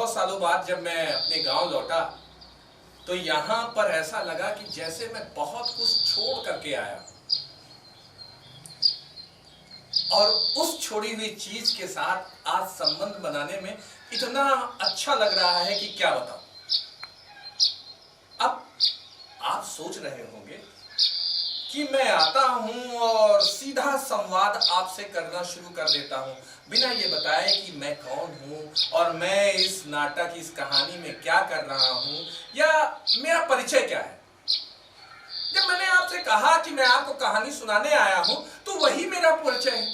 बहुत सालों बाद जब मैं अपने गांव लौटा तो यहाँ पर ऐसा लगा कि जैसे मैं बहुत कुछ छोड़ करके आया और उस छोड़ी हुई चीज के साथ आज संबंध बनाने में इतना अच्छा लग रहा है कि क्या बताऊं। अब आप सोच रहे होंगे कि मैं आता हूं और सीधा संवाद आपसे करना शुरू कर देता हूं बिना ये बताए कि मैं कौन हूं और मैं इस नाटक इस कहानी में क्या कर रहा हूं या मेरा परिचय क्या है। जब मैंने आपसे कहा कि मैं आपको कहानी सुनाने आया हूं तो वही मेरा परिचय है।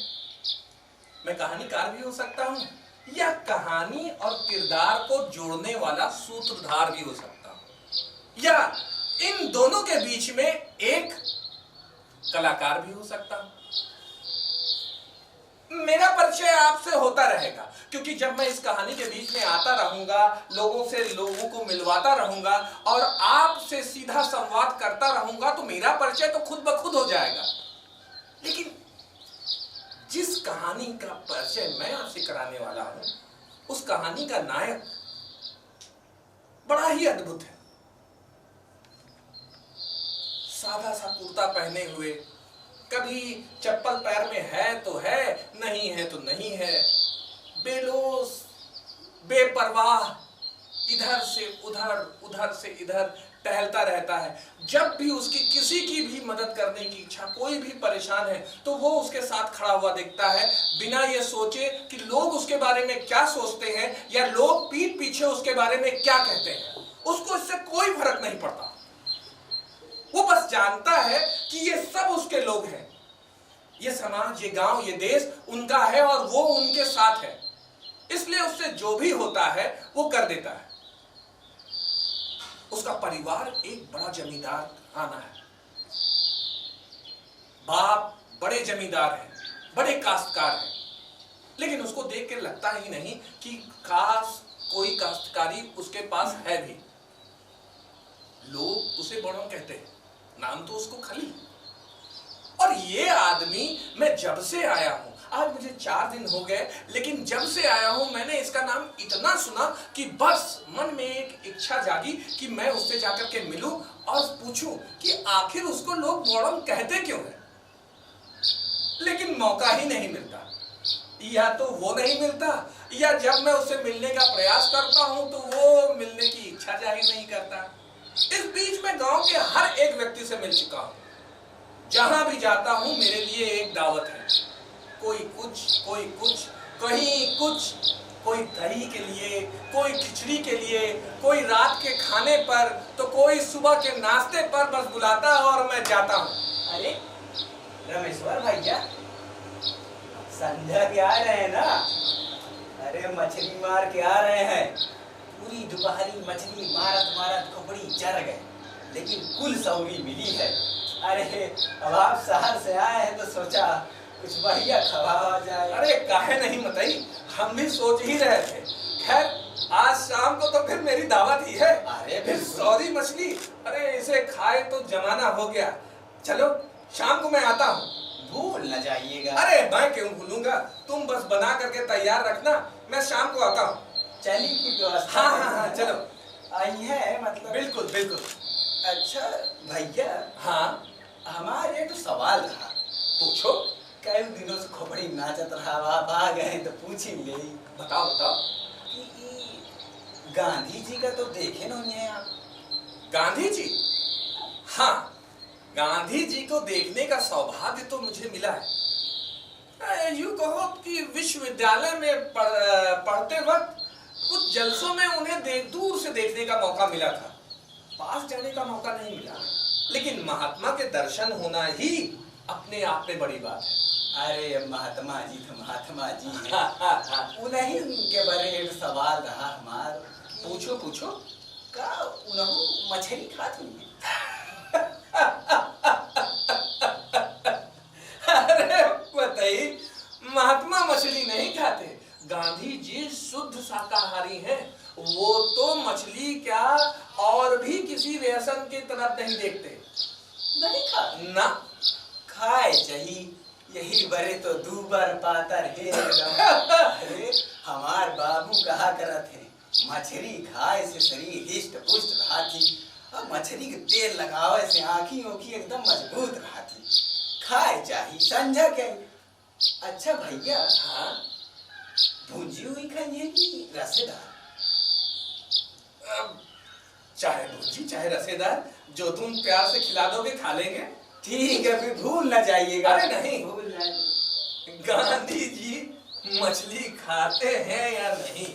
मैं कहानीकार भी हो सकता हूं या कहानी और किरदार को जोड़ने वाला सूत्रधार भी हो सकता हूं या इन दोनों के बीच में एक कलाकार भी हो सकता हूं। मेरा परिचय आपसे होता रहेगा क्योंकि जब मैं इस कहानी के बीच में आता रहूंगा, लोगों को मिलवाता रहूंगा और आपसे सीधा संवाद करता रहूंगा तो मेरा परिचय तो खुद ब खुद हो जाएगा। लेकिन जिस कहानी का परिचय मैं आपसे कराने वाला हूं उस कहानी का नायक बड़ा ही अद्भुत है। सादा सा कुर्ता पहने हुए, कभी चप्पल पैर में है तो है, नहीं है तो नहीं है, बेलोस बेपरवाह इधर से उधर उधर से इधर टहलता रहता है। जब भी उसकी किसी की भी मदद करने की इच्छा, कोई भी परेशान है तो वो उसके साथ खड़ा हुआ दिखता है बिना ये सोचे कि लोग उसके बारे में क्या सोचते हैं या लोग पीठ पीछे उसके बारे में क्या कहते हैं। उसको इससे कोई फर्क नहीं पड़ता। वो बस जानता है कि ये सब उसके लोग हैं, ये समाज, ये गांव, ये देश उनका है और वो उनके साथ है। इसलिए उससे जो भी होता है वो कर देता है। उसका परिवार एक बड़ा जमींदार खाना है। बाप बड़े जमींदार हैं, बड़े काश्तकार हैं, लेकिन उसको देख के लगता ही नहीं कि काश कोई काश्तकारी उसके पास है भी। लोग उसे बड़ों कहते हैं, नाम तो उसको खली। और ये आदमी, मैं जब से आया हूं, आज मुझे 4 दिन हो गए, लेकिन जब से आया हूं मैंने इसका नाम इतना सुना कि बस मन में एक इच्छा जागी कि मैं उससे जाकर के मिलूं और पूछूं कि आखिर उसको लोग बड़ों कहते क्यों हैं। लेकिन मौका ही नहीं मिलता, या तो वो नहीं मिलता या जब मैं उससे मिलने का प्रयास करता हूं तो वो मिलने की इच्छा जाहिर नहीं करता। इस बीच में गांव के हर एक व्यक्ति से मिल चुका हूं। जहां भी जाता हूं मेरे लिए एक दावत है। कोई कुछ, कोई कुछ, कहीं कुछ, कोई दही के लिए, कोई खिचड़ी के लिए, कोई रात के खाने पर तो कोई सुबह के नाश्ते पर बस बुलाता है और मैं जाता हूं। अरे रमेश्वर भैया, संध्या के आ रहे हैं ना? अरे मछली मार के आ रहे हैं। पूरी दोपहरी मछली मारत मारत खोपड़ी चढ़ गए, लेकिन कुल सौरी मिली है। अरे अब आप शहर से आए हैं तो सोचा कुछ बढ़िया खवा जाए। अरे काहे नहीं बताई, हम भी सोच ही रहे थे। खैर आज शाम को तो फिर मेरी दावत ही है। अरे फिर सौरी मछली, अरे इसे खाए तो जमाना हो गया। चलो शाम को मैं आता हूँ। भूल न जाइएगा। अरे मैं क्यों भूलूंगा, तुम बस बना करके तैयार रखना, मैं शाम को आता हूँ। चलिए की व्यवस्था। हाँ हाँ हाँ चलो। आई है मतलब? बिल्कुल बिल्कुल। अच्छा भैया, हाँ हमारे एक सवाल रहा। पूछो। कई दिनों से खोपड़ी नाचत रहा, आप आ गए तो पूछ ही ले। बताओ बताओ। कि गांधी जी का तो देखे नहीं है आप? गांधी जी? हाँ, गांधी जी को देखने का सौभाग्य तो मुझे मिला है। यूं कहो कि विश्वविद्यालय में पढ़ते वक्त कुछ जलसों में उन्हें दूर से देखने का मौका मिला था। पास जाने का मौका नहीं मिला, लेकिन महात्मा के दर्शन होना ही अपने आप में बड़ी बात है। अरे महात्मा जी तो महात्मा जी हैं। उन्हीं के बारे में सवाल रहा हमार। पूछो पूछो। का उन्हों मछली खाती हैं? अरे बताइए, महात्मा मछली नहीं खाते। गांधी जी शुद्ध शाकाहारी हैं। वो तो मछली क्या और भी किसी रेशन की तरफ नहीं देखते। नहीं खा ना खाए चाहिए, यही बरे तो दूबर पातर है। अरे हमार बाबू कहा करत है मछली खाए से शरीर हिष्ट पुष्ट रहती, और मछली के तेल लगावे से आँखी ओखी एकदम मजबूत रहती। खाए चाहिए समझा क्या? अच्छा भैया, हाँ भुंजी हुई खाइए कि रसेदार? अब चाहे भुंजी चाहे रसेदार, जो तुम प्यार से खिला दोगे खा लेंगे। ठीक है, फिर भूल ना जाइएगा। अरे नहीं, भूल जाइए। गांधी जी मछली खाते हैं या नहीं?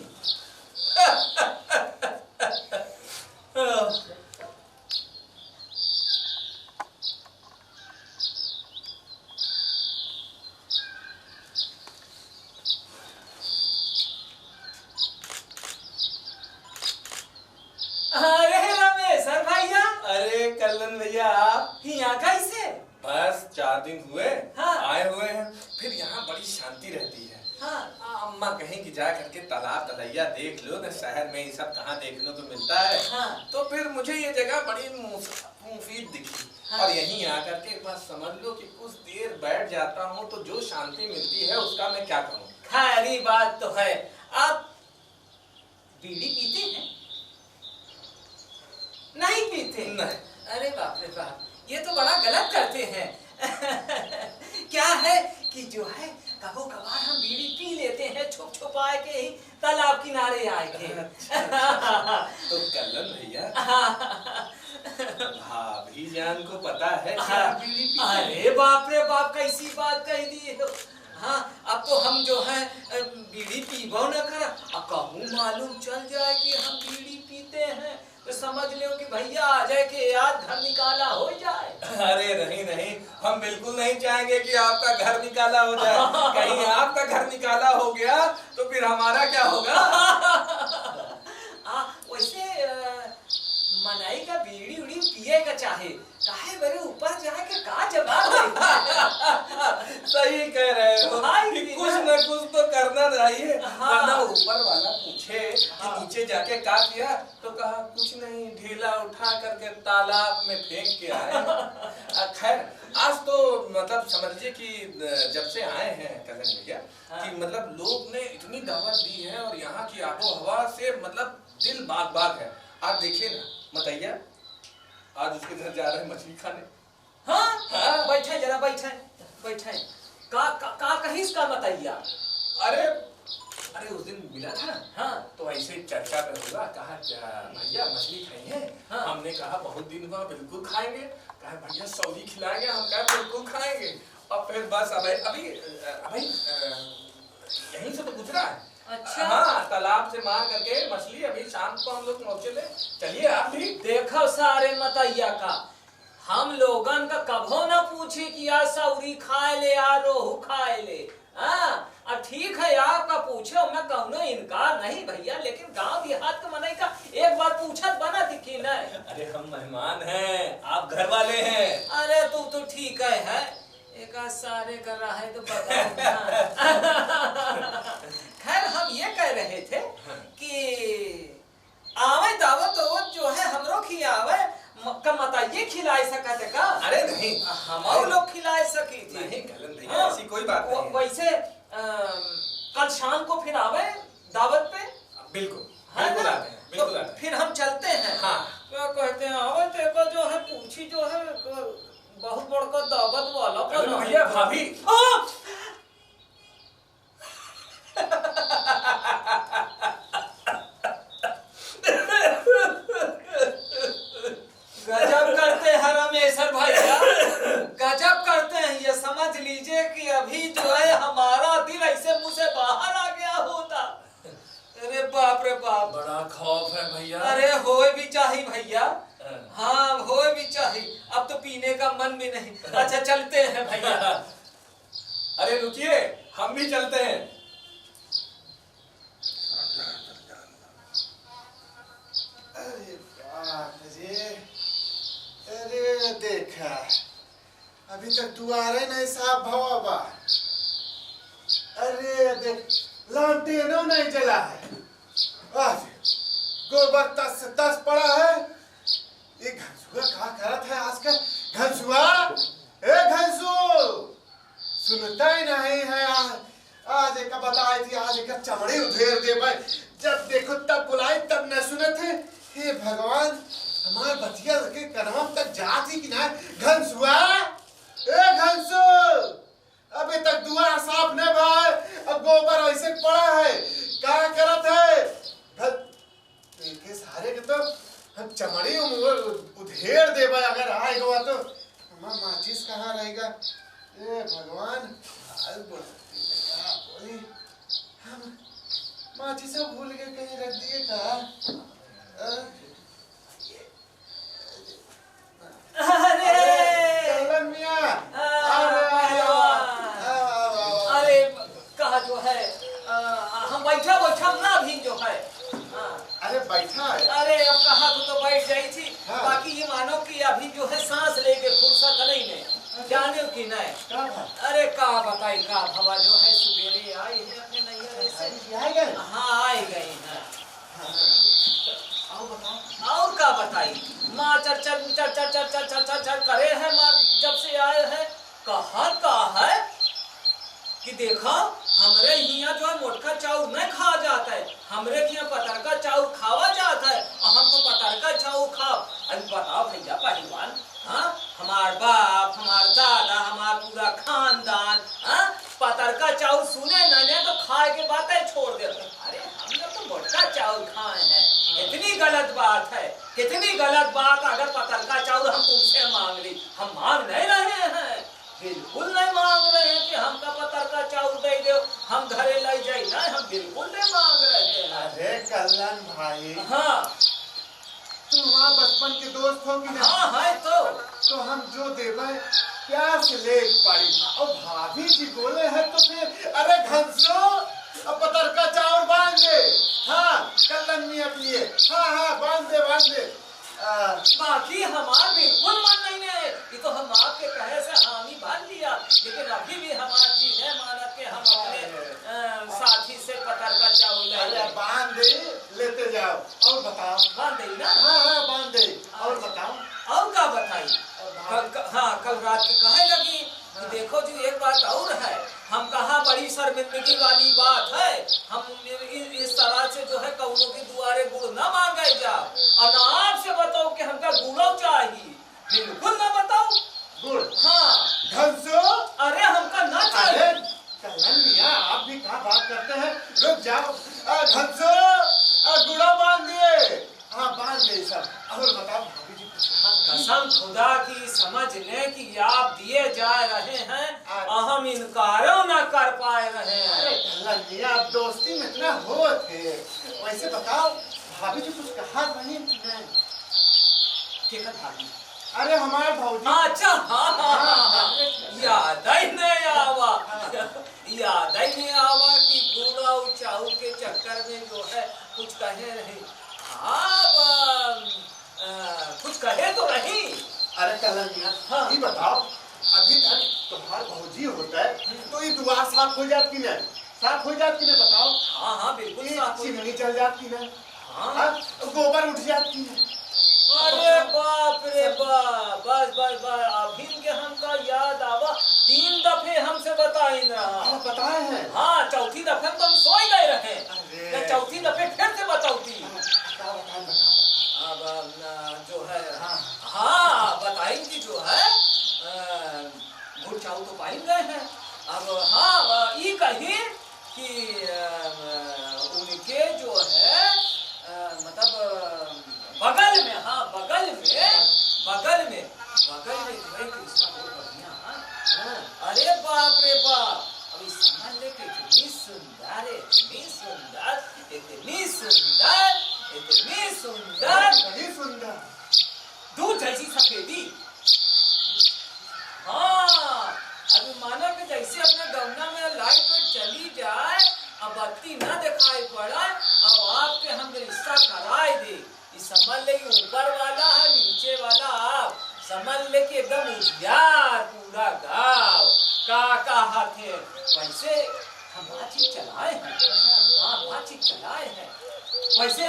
अरे रमेश सर भैया, अरे कल्लन भैया, आप यहाँ कैसे? बस 4 दिन हुए हाँ। आए हुए हैं। फिर यहाँ बड़ी शांति रहती है। हाँ। अम्मा कहीं कि जा करके तालाब तलैया देख लो न, शहर में ये सब कहाँ देखने को मिलता है। हाँ। तो फिर मुझे ये जगह बड़ी मुफीद दिखी। हाँ। और यहीं आकर के बस समझ लो कि कुछ देर बैठ जाता हूँ तो जो शांति मिलती है उसका मैं क्या कहूँ। खैरी बात तो है। आप बीड़ी पीते हैं? नहीं पीते? नहीं। अरे बाप रे बाप, ये तो बड़ा गलत करते हैं। क्या है कि जो है कबो कभार हम बीड़ी पी लेते हैं छुप छुपाए के ही तालाब किनारे आए के। तो कल्लन भैया, भाभी जान को पता है कि आप बीड़ी पीते हैं? अरे बाप रे बाप, कैसी बात कह दी हो। हाँ, अब तो हम जो है बीड़ी पीबो न कर, अब कहूँ मालूम चल जाए कि हम बीड़ी पीते हैं तो समझ लो कि भैया आ जाए कि याद घर निकाला हो जाए। अरे नहीं नहीं, हम बिल्कुल नहीं चाहेंगे कि आपका घर निकाला हो जाए। कहीं आपका घर निकाला हो गया तो फिर हमारा क्या होगा? वैसे मनाई का बीड़ी उड़ी पिए का चाहे, काहे बरे ऊपर जाके का जवाब दे। सही कह रहे हो भाई कि बिना- कुछ न कुछ तो करना चाहिए। हाँ। वरना ऊपर वाला पूछे कि हाँ। नीचे जाके क्या किया, तो कहा कुछ नहीं, ढीला उठा करके तालाब में फेंक के आए। खैर, आज तो मतलब समझिए कि जब से आए हैं कजन भैया, हाँ। कि मतलब लोग ने इतनी दावत दी है और यहाँ की आबो हवा से मतलब दिल बाग बाग है। आप देखिए ना, मतैया आज उसके घर जा रहे हैं मछली खाने। हाँ, हाँ। बैठे जरा, बैठे बैठे। का कहिस का मतैया? अरे अरे उस दिन मिला था ना, हाँ। तो ऐसे ही चर्चा पे हुआ, कहा क्या भैया मछली खाएंगे? हाँ। हमने कहा बहुत दिन हुआ, बिल्कुल खाएंगे। कहा भैया सौरी खिलाएंगे, हम कहा बिल्कुल खाएंगे। और फिर बस अभी यहीं से तो गुजरा है। अच्छा। हाँ, तालाब से मार करके मछली अभी शाम को हम लोग पहुंचे थे। चलिए आप भी। देखो सारे मतैया का, हम लोगन का कभो ना पूछे कि यार सौरी खाए ले या रोहू खाए ले। हाँ, अब ठीक है आपका पूछो, मैं कहूँ इनकार नहीं भैया, लेकिन गांव देहात के मनई का एक बार पूछत बना दिखी न। अरे हम मेहमान हैं, आप घर वाले हैं। अरे तू तो ठीक है एक आध सारे कर रहा है तो बताओ ना। खैर हम ये कह रहे थे कि आवे दावत ओवत जो है हमरो खियावे, मतैये खिलाए सकते का? अरे नहीं, हम लोग खिलाए सकी थी। नहीं कलन भैया, ऐसी कोई बात नहीं है। वैसे कल शाम को फिर आवे दावत पे? बिल्कुल है बिल्कुल ना? आते हैं, बिल्कुल तो आते हैं। फिर हम चलते हैं। हाँ। क्या कहते हैं, आवे तेको जो है पूछी जो है बहुत बड़का दावत वाला कलन भैया, भाभी। गजब करते हैं रमेशर भैया, गजब करते हैं। ये समझ लीजिए कि अभी जो है हमारा दिल ऐसे मुंह से बाहर आ गया होता। अरे बाप रे बाप, बड़ा खौफ है भैया। अरे होए भी चाहिए भैया। हाँ होए भी चाहिए, अब तो पीने का मन भी नहीं। अच्छा चलते हैं भैया। अरे रुकिए, हम भी चलते हैं। अरे बाप रे, अरे देखा अभी तक दुआरे नहीं साफ भवा बा। अरे देख, लालटेनो नहीं जला है। गोबर तस से तस पड़ा है। ये घंसुआ क्या करत है आजकल? घंसुआ, ए घंसू, सुनता ही नहीं है। आज एक बताई थी, आज एक चमड़ी उधेर दे भाई, जब देखो तब बुलाई पड़ा है का करत है घर के सारे के तो हम चमड़ी उधेड़ देबा अगर आएगा तो हमारा माचिस कहाँ रहेगा ए भगवान आज बोली हम माचिस भूल के कहीं रख दिए का कल्लन मियां अरे कहा जो है हम बैठा बैठा ना भी जो है अरे बैठा है अरे अब कहा तो बैठ गई थी हाँ। बाकी ये मानो कि अभी जो है सांस लेके फुर्सत नहीं है जाने की नहीं का था अरे का बताई का भवा जो है सुबेरे आई है अपने नैया से आए गए हाँ आई गई है आओ बताओ और का बताई माँ चर चर चर चर चर चर चर चर चर करे है माँ जब से आए हैं कहा है कि देखा हमरे यहाँ जो है मोटका चाउर नहीं खा जाता है हमरे यहाँ पतरका चाउर खावा जाता है और हम तो पतरका चाउर खाओ अरे बताओ भैया पहलवान हाँ हमार बाप हमार दादा हमार पूरा खानदान हाँ पतरका चाउर सुने न तो खाए के बात है छोड़ दे अरे हम लोग तो मोटका चाउर खाए हैं इतनी गलत बात है कितनी गलत बात अगर पतरका चाउर हम तुमसे मांग ली हम मांग नहीं रहे हैं बिल्कुल नहीं मांग रहे हैं कि हमका पतरका चाउर दे दो हम घरे ले जाए ना हम बिल्कुल नहीं मांग रहे हैं अरे कल्याण भाई हाँ तुम वहाँ बचपन के दोस्त हो कि हाँ नहीं है तो हम जो देवे प्यार से ले पड़ी और भाभी जी बोले हैं तो फिर अरे घंसो अब पतरका चाउर बांध दे हाँ कल्याण मियां के लिए हाँ बांध दे बाकी हमार बिल्कुल मन नहीं है ये तो हम आपके कहे से हामी बांध लिया लेकिन अभी भी हमार जी है मानत के हम अपने साथी से पतरका चाउर ले अरे बांध दे लेते जाओ और बताओ बांध दे ना हाँ बांध दे और बताओ और क्या बताई हाँ कल रात के कहे लगी कि देखो जी एक बात और है हम कहा बड़ी शर्मिंदगी वाली बात है हम इस तरह से जो है कौनों के दुआरे गुड़ न मांगे जा और ना आपसे बताओ कि हमका गुड़ो चाहिए बिल्कुल ना बताओ गुड़ हाँ घंसो अरे हमका ना अरे चाहिए कल्याण मियां आप भी कहाँ बात करते हैं रुक जाओ घंसो गुड़ा बांध दिए हाँ बांध दे सब और बताओ भाभी जी कुछ कहा कसम खुदा की समझ ले कि आप दिए जा रहे हैं और हम इनकारों न कर पाए रहे अरे हैं कल्याण मियां आप दोस्ती में इतना हो थे वैसे बताओ भाभी जी कुछ कहा नहीं ठीक है भाभी अरे हमारे भाऊजी अच्छा हाँ याद ही नहीं आवा याद ही नहीं आवा कि गुड़ा चाऊ के चक्कर में जो है कुछ कहे रहे हाँ कुछ कहे तो नहीं अरे कल्याण मियां हाँ। ये बताओ अभी तक तुम्हारा भाऊजी होता है तो ये दुआ साफ हो जाती नहीं साफ हो जाती नहीं बताओ हाँ हाँ बिल्कुल ये साफ हो चिमनी चल जाती नहीं हाँ हाँ, गोबर उठ जाती है अरे बाप रे बाप बस अभी के हमका याद आवा 3 दफे हमसे बताई ना आप बताए हैं हाँ चौथी दफे तो हम सोई गए रहे अरे। तो चौथी दफे फिर से बताऊती बताओ अब जो है हाँ बताएंगी जो है गुड़ चाऊ तो पाई गए हैं अब हाँ ये कही कि उनके जो है मतलब बगल में हाँ बगल में जो है कि इसका बहुत बढ़िया अरे बाप रे बाप अभी समझ ले कि इतनी सुंदर बड़ी सुंदर दूध जैसी सफेदी हाँ अभी मानो कि जैसे अपने गमला में लाइट में चली जाए अब बत्ती न दिखाई पड़ा और आपके हम रिश्ता कराए दे समझ ले कि ऊपर वाला है नीचे वाला आप समझ ले कि एकदम उजियार पूरा गाँव का हाथे वैसे हम बातचीत चलाए हैं हाँ बातचीत चलाए हैं वैसे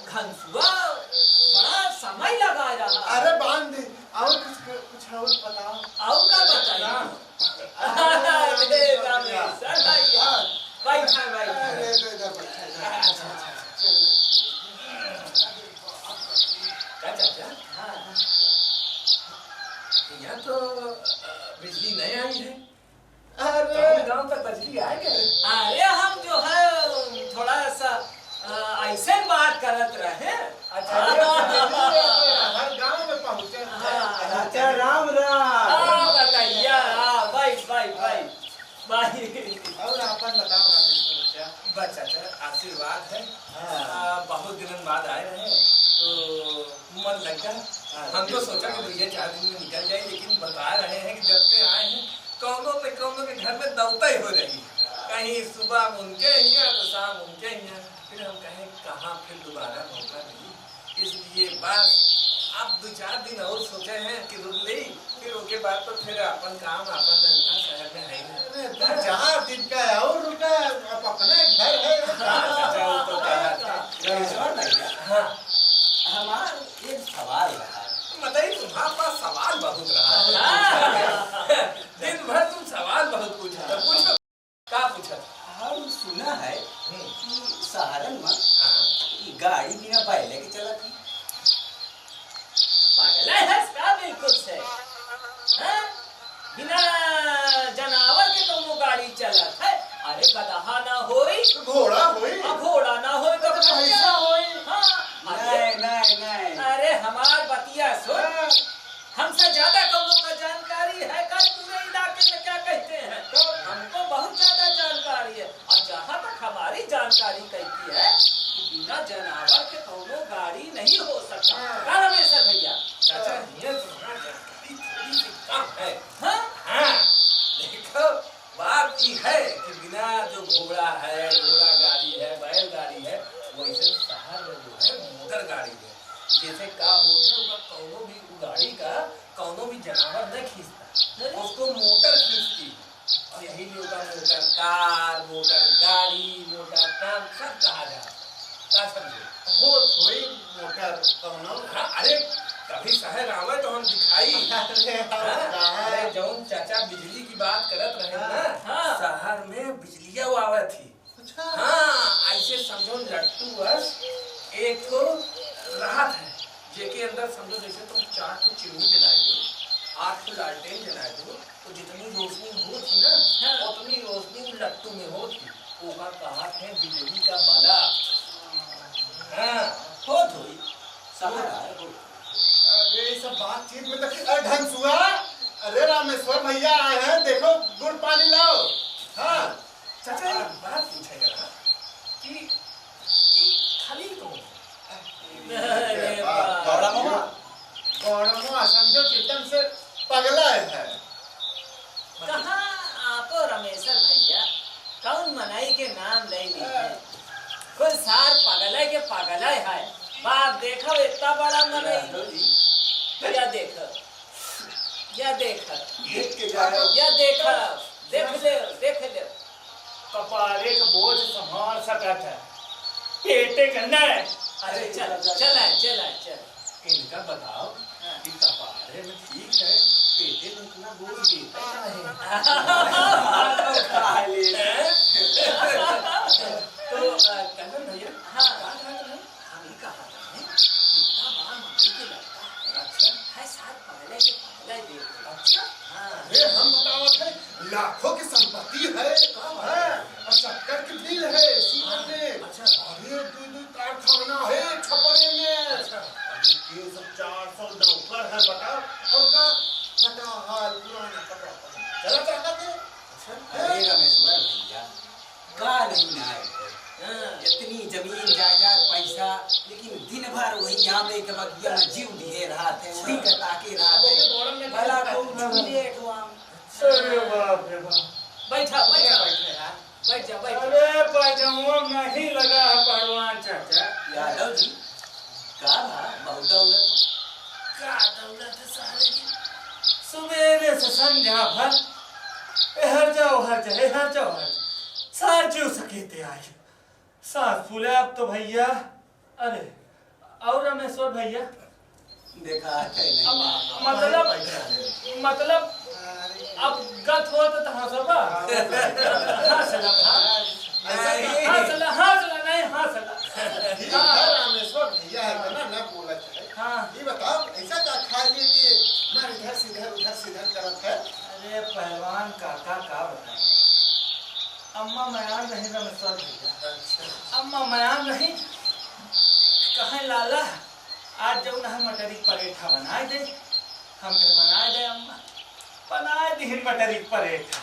घनसुआ बड़ा समय लगा रहा अरे बांध दे और कुछ और बताओ और क्या बताइए यहाँ तो बिजली नहीं आई है अरे गांव तक बिजली आ गए अरे भाई और अपन बताओ रामेश्वर क्या? बस चाचा आशीर्वाद है। हाँ। बहुत दिनों बाद आए रहे तो मन लग गया। हम तो सोचा कि भैया 4 दिन में निकल जाए, लेकिन बता रहे हैं कि जब से आए हैं कौनों के घर में दौता ही हो रही। कहीं सुबह उनके यहाँ तो शाम उनके यहाँ, फिर हम कहें कहाँ फिर दोबारा मौका नहीं, इसलिए बस अब 2-4 दिन और सोचे हैं कि रुक ले, फिर उसके बाद तो फिर अपन काम अपन धंधा शहर में है ही नहीं। 4 दिन का है और रुका, अब अपने घर है। चाचा वो तो कहा था। रामेश्वर भैया, हाँ हमारा एक सवाल रहा है। बताइए, तुम्हारे पास सवाल बहुत रहा है। दिन भर तुम सवाल बहुत पूछा था। पूछो, क्या पूछा? हम सुना है कि सहारन में हाँ। ई गाड़ी बिना बैले के चलत है। पागल है इसका बिल्कुल से। हैं? बिना जनावर के कौनो गाड़ी चलत है? अरे गदहा ना होई, घोड़ा हुई। घोड़ा ना होई तो भैंसा होई। हाँ, अरे नहीं। अरे हमार बतिया सुन, हमसे ज्यादा कौनो का जानकारी है का पूरे इलाके में क्या कहते हैं? तो हमको बहुत ज्यादा जानकारी है, और जहाँ तक हमारी जानकारी कहती है कि बिना जनावर के कौनो गाड़ी नहीं हो सकता। क्या रमेश्वर भैया? चाचा ये तुम्हारा जानकारी थोड़ी सी कम है। हाँ? हाँ, देखो बात ये है कि बिना जो घोड़ा है, घोड़ा गाड़ी है, बैल गाड़ी है, वैसे शहर में जो है मोटर गाड़ी है। जैसे का होता है कौनो भी गाड़ी का कौनो भी जानवर न खींचता, उसको मोटर खींचती। और यही लिए होता मोटर कार, मोटर गाड़ी, मोटर ट्रक सब कहा जाता। क्या समझे? हो थोड़ी मोटर कौनो। हाँ, अरे कभी शहर आवे तो हम दिखाई। अरे हाँ, अरे जौन चाचा बिजली की बात करत रहे ना, हाँ। शहर में बिजलियाँ आवे थी। अच्छा। हाँ, ऐसे समझो लट्टू बस एक तो राहत है, जेके अंदर समझो जैसे तुम 4 ठो चिमनी जलाए दो, 8 ठो लालटेन जलाए दो, तो जितनी रोशनी होती ना, हाँ। उतनी रोशनी उन लट्टू में होती। ओका कहा है बिजली का बल्ब। हाँ, हो थोड़ी सहारा है हो। अरे ये सब बातचीत में तो ढंसुआ। अरे रामेश्वर भैया आए हैं, देखो गुड़ पानी लाओ। हाँ। चाचा एक बात पूछेगा कि खाली कौन है? अरे वाह। बड़ा मामा, गौड़मा समझो कि एकदम से पगला है। कहाँ आपो रमेश्वर भैया कौन मनाई के नाम ले ली है? कुल सार पगले के पगले है। बाप देखो इतना बड़ा मनई, या देखो, या देखो, देख के जाओ। या देखो, देख ले। कपारे का बोझ संभाल सकत है, पेटे का नहीं। अरे चल। इनका बताओ कि कपारे में ठीक है, पेटे में इतना बोझ देता है। तो कंगन भैया, हाँ। बात है तो नहीं? हम ही कहा था इतना बड़ा मनई के लड़का है। अच्छा, है सार पगले के पगले देखो। अच्छा। हाँ। अरे हम बतावत है, लाखों की संपत्ति है। हाँ, और शक्कर की मिल है सीमेंट में। अच्छा। अरे 2 कारखाना है छपरे में। अच्छा। अरे ये सब 400 नौकर है, बताओ। और का फटा हाल पुराना कपड़ा पहन चला चाहता थे। अरे रामेश्वर भैया, का नहीं आए हाँ। इतनी जमीन जायदाद पैसा, लेकिन दिन भर वही आमे के बगिया में जीव दिए रहा थे, वही का ताके रहा थे। भला को झूले को आम। अरे बाप रे बाप। बैठा। बैठ जा। अरे पजामा नहीं लगा है पहलवान चाचा। यादव जी, का बहुत दौलत। का दौलत है सारे की। सवेरे से संध्या भर हर जाओ सार क्यों सकेते आए। सास फूले अब तो भैया। अरे और रमेश्वर भैया, देखा है नहीं। मतलब अब गत हो तो हंसबा। हंसला नहीं हंसला। ठीक है रामेश्वर भैया है ना बोला चाहे। हाँ। ये बताओ ऐसा क्या खा लिए कि मैं इधर से इधर करत है। अरे पहलवान काका का बताए, अम्मा मयान नहीं रमेश्वर भैया। अम्मा मयान नहीं कहे लाला आज जो ना मटरी परेठा बनाए दे। हम कहे बनाए दे अम्मा, बनाए दी मटरी परेठा।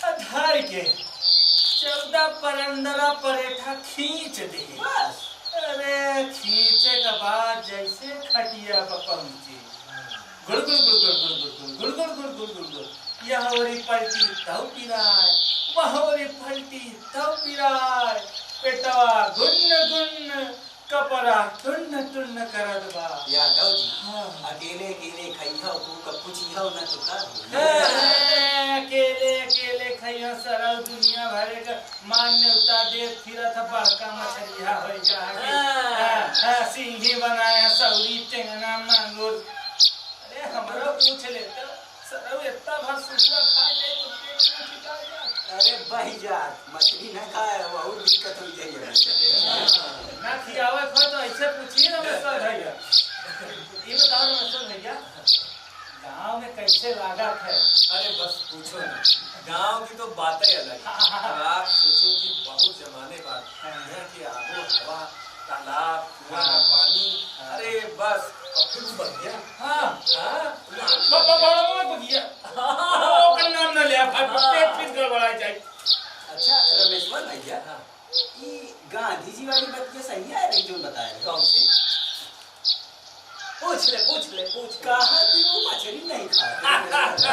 धर के 14 परंदरा परेठा खींच दे। बस अरे खींचे के बाद जैसे खटिया पर पहुंची, गुड़ गुड़ गुड़ गुड़ गुड़ गुड़ गुड़ गुड़ गुड़ गुड़ गुड़ गुड़, यह ओरी पलटी तब पिराय, वह ओरी पलटी तब पिराय, पेटवा गुन्न गुन्न, कपड़ा टुन्न टुन्न करत बा। यादव जी हाँ। अकेले अकेले खइहो को कब पूछिहो न तो का अकेले अकेले खइया सरल दुनिया भरे का मान्य उता दे फिरत बड़का मछलिया हो जा सिंही बनाया सौरी टेंगना मांगुर। अरे हमारा पूछ ले तो सरल इतना भर सुबह खा ले तो पेट में टिका जा। अरे बही जात मछली न खाए बहुत दिक्कत हो जाइए। ना खियावे खो तो ऐसे पूछिए ना मिस्टर भैया। ये बताओ ना मिस्टर भैया, गांव में कैसे लागत है? अरे बस पूछो ना, गांव की तो बातें अलग है। आप सोचो कि बहुत जमाने बाद यहाँ की आबो हवा, तालाब, कुआं का पानी, अरे बस फिर बन गया। अच्छा रमेश्वर भैया, ये गांधी जी वाली बात क्या सही है रही जो बताया? कौन सी? पूछ ले पूछ ले पूछ। कहा कि वो मछली नहीं खाते?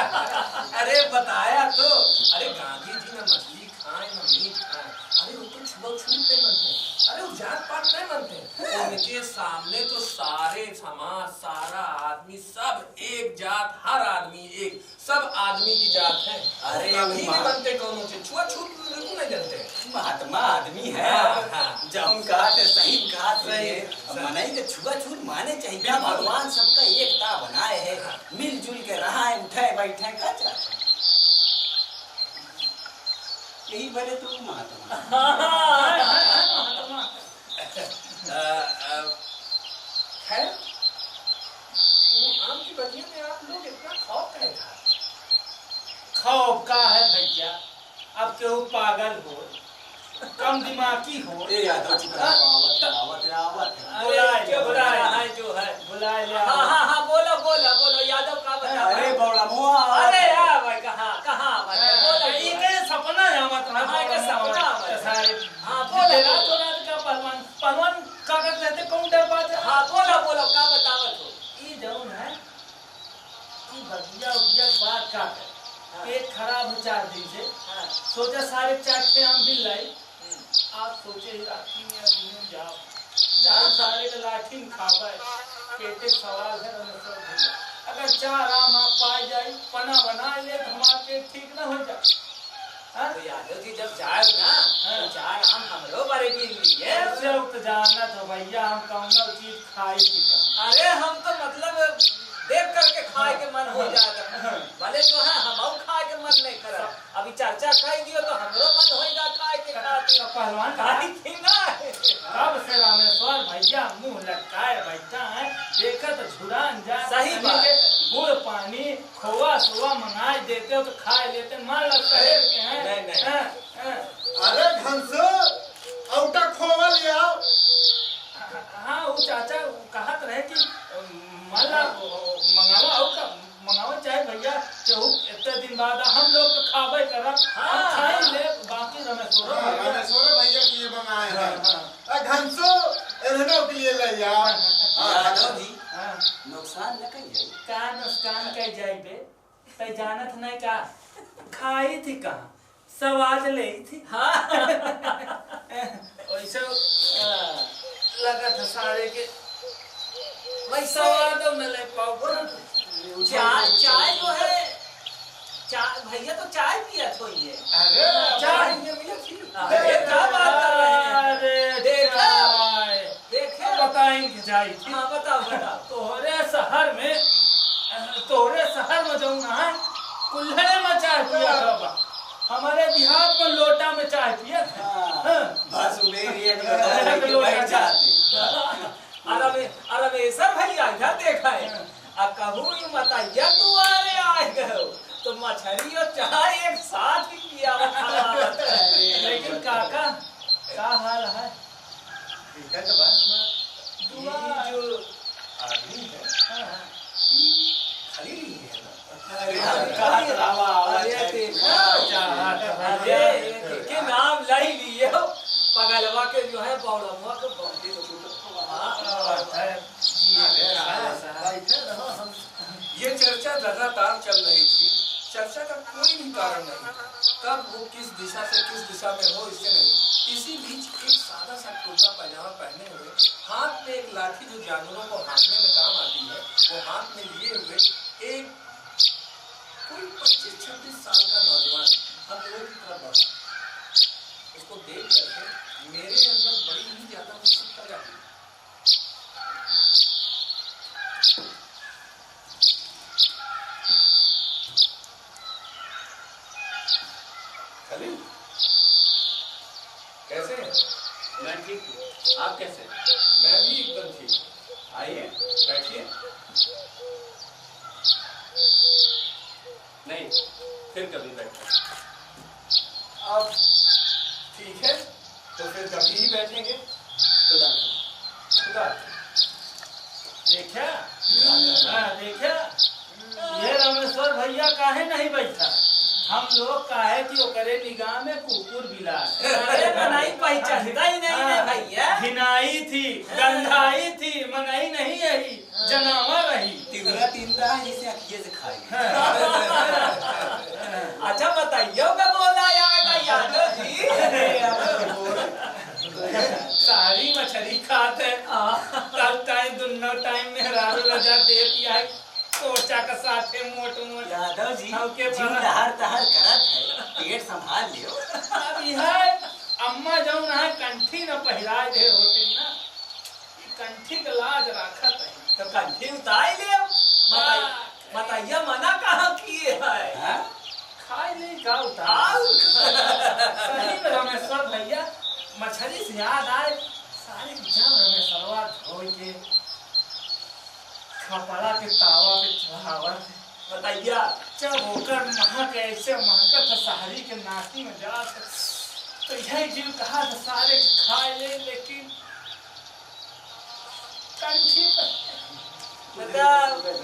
अरे बताया तो, अरे गांधी जी ने मछली खाए न मीट खाए, अरे वो तो छुआछूत नहीं मनते, अरे वो जात पात नहीं मनते। उनके सामने तो सारे समाज, सारा आदमी सब एक जात, हर आदमी एक, सब आदमी की जात है। अरे कभी नहीं बनते कोनो से, छुआछूत बिल्कुल नहीं जानते। महात्मा आदमी है, जब हम कहा थे सही कहा थे, मनाई के छुआछूत माने चाहिए। भगवान सबका एकता बनाए है, मिलजुल के रहा है, उठे बैठे का चाहते यही भले तू महात्मा। खैर वो आम की बगिया में आप लोग इतना खौफ काहे खा? खौफ का है भैया, अब केहू पागल हो, कम दिमागी हो। ए यादव चुप रहो, आवत आवत आवत बुला लिया। हाँ बोलो बोलो बोलो यादव का बता। अरे बौड़ा मुआ, अरे यार भाई कहाँ बोलो ये के सपना आवत रहा। हाँ, के सपना आवत रहा। सारे हाँ, बोलो। रात का पहलवान पहलवान का कहते कौन डर बात है? हाँ बोलो का बतावत हो। ये जौन है कि बगिया उगिया बात का है, पेट खराब हो 4 दिन से, सोचा सारे चाटते आम बिल लाई, आज सोचे ही राखी में दिन जाओ, जान सारे के लाठी में खावे, पेटे सवाल है रमेश्वर भैया। अगर 4 आम आप पाए जाए, पना बना ले तो हमारा पेट ठीक ना हो जाए। तो यादव जी जब जाए ना तो 4 आम हमरो बारे की लिए। तो जाना तो भैया हम कौन चीज खाई थी। अरे हम तो मतलब देख करके खाए के मन हो जाएगा, भले जो है हम खाए के मन नहीं करा। अभी चर्चा खाई दियो तो हमरो मन होएगा खाए के खातिर। पहलवान खाई थी ना कब से रामेश्वर भैया मुंह लटकाए बैठा है, देखा तो झुरान जा। सही बात। गुड़ पानी खोआ सोआ मंगाए देते हो तो खा लेते, मान लो शहर के हैं। नहीं। अरे घंसो औटा खोवा ले आओ। हाँ वो चाचा कहत रहे कि माला मंगावा हो का मंगावा चाहे भैया केहू इतने दिन बाद हम लोग तो खाबे करब। हम खाई ले बाकी रमेश्वर भैया की ये बनाए हैं। घंसो इन्होंने के लिए ले आओ। यादव जी नुकसान न कही जाए। का नुकसान कह जाए बे, पे जानत नहीं का खाई थी कहाँ, सवाद ले थी। वैसे लगा था सारे के वैसे सवाद न ले पाओ। चाय जो है चाय भैया तो चाय पिया थो ये। अरे चाय अरे क्या बात कर रहे हैं? अरे देखे बताएंगे जाई थी। हाँ बताओ तोहरे शहर में जो ना कुल्हड़े में चाय पिया था, हमारे देहात में लोटा में चाय पिया था। बस मेरी बैठ जाते। अरे सर भैया इधर देखा है, अब कहूँ ये बताइए तू अरे आए गए तो मछली और चाय एक साथ ही पिया। लेकिन काका का हाल है? ठीक है तो बात ये जो आदमी है खाली नहीं है ना, अरे के नाम लाई लिए हो पगलवा के जो है बौड़मुआ के बौड़ी ये चर्चा लगातार चल रही थी। चर्चा का कोई भी कारण नहीं, कब वो किस दिशा से किस दिशा में हो इससे नहीं। इसी बीच एक सादा सा कुर्ता पैजामा पहने हुए, हाथ में एक लाठी जो जानवरों को हाँकने में काम आती है, वो हाथ में लिए हुए एक कोई 25-26 साल का नौजवान हम लोगों की तरफ बढ़ा। उसको देख करके मेरे अंदर बड़ी ही ज्यादा उत्सुकता जागी। खलील, कैसे हैं? मैं ठीक हूँ, आप कैसे? मैं भी एकदम ठीक। आइए बैठिए। नहीं, फिर कभी बैठे। अब ठीक है, तो फिर कभी ही बैठेंगे। खुदा खुदा। देखा? हाँ, देखा? ये रामेश्वर भैया काहे नहीं बैठा? हम लोग काहे कि ओकरे निगाह में कुकुर बिलास। अरे मनाई पहचानता ही नहीं है भैया। घिनाई थी, गंधाई थी, मंगाई नहीं रही, जनावर रही। तिगड़ा तीनता है जिसे अखिए से खाई। अच्छा बताइए मैं बोला आएगा यादव जी। सारी मछली खाते तब टाइम दोनों टाइम में रारू लजा देती है कोचा का साथे मोट मोट। यादव जी के जीव लहर तहर करत है, पेट संभाल लियो। अब यह अम्मा जौन है कंठी न पहिराए दे होते ना, कंठी का लाज राखत है। तो कंठी उतार ले। बताइए मना कहाँ किए है? खाई नहीं का उतार। सही में रामेश्वर भैया मछली से याद आए, सारे जब रामेश्वरवा धो के खपड़ा के तावा पे चढ़ावत। बताइए जब होकर महक ऐसे महकत शहरी के नाती में जात, तो यह जीव कहा था सारे के खाए ले, लेकिन कंठी बड़ा दुख है,